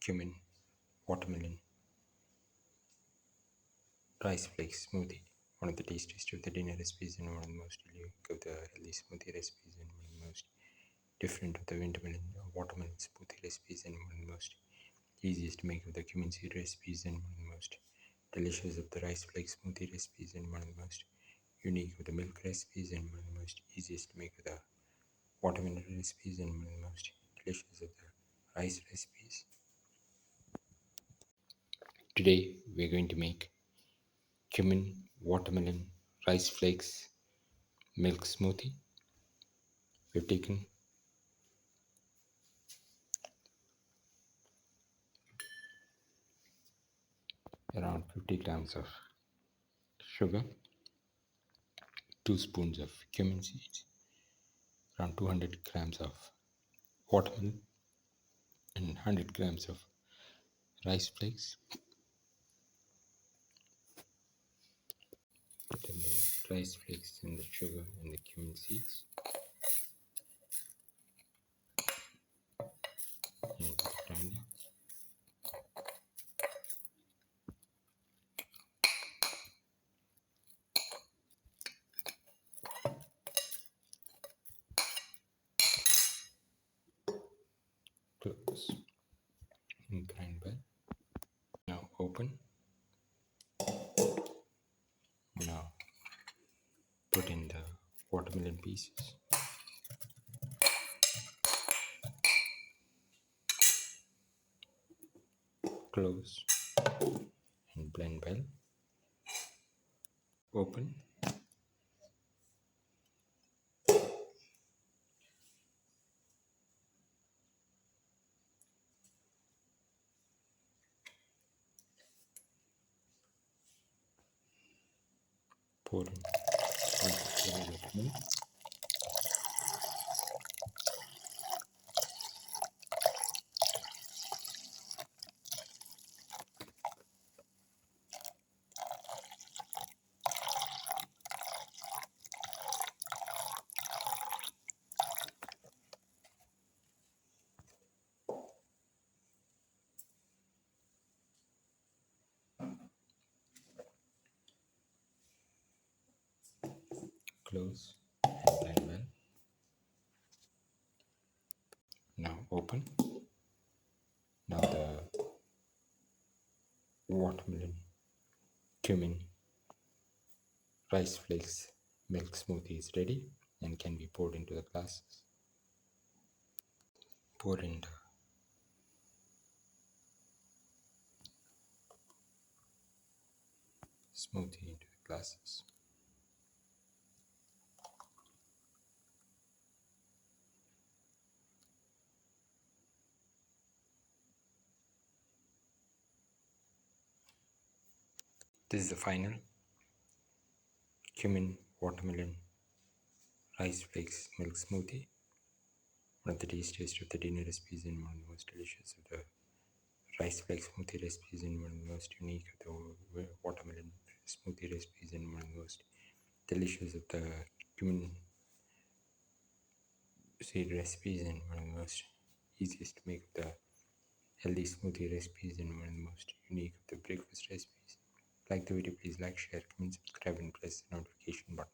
cumin, watermelon, rice flakes smoothie. One of the tastiest of the dinner recipes and one of the most unique of the healthy smoothie recipes and one of the most different of the watermelon smoothie recipes and one of the most easiest to make of the cumin seed recipes and one of the most delicious of the rice flake smoothie recipes and one of the most unique of the milk recipes and one of the most easiest to make of the watermelon recipes and one of the most delicious of the rice recipes. Today we're going to make cumin, watermelon, rice flakes, milk smoothie. We've taken around 50 grams of sugar, 2 spoons of cumin seeds, around 200 grams of watermelon, and 100 grams of rice flakes. Put in the rice flakes and the sugar and the cumin seeds. And the grinder. Close and grind well. Now open. Now put in the watermelon pieces. Close and blend well. Open. Pour in 150 ml of milk. Close and blend well. Now open. Now the watermelon, cumin, rice flakes milk smoothie is ready and can be poured into the glasses. Pour in the smoothie into the glasses. This is the final cumin, watermelon, rice flakes milk smoothie. One of the tastiest of the dinner recipes and one of the most delicious of the rice flakes smoothie recipes and one of the most unique of the watermelon smoothie recipes and one of the most delicious of the cumin seed recipes and one of the most easiest to make of the healthy smoothie recipes and one of the most unique of the breakfast recipes. Like the video, please like, share, comment, subscribe and press the notification button.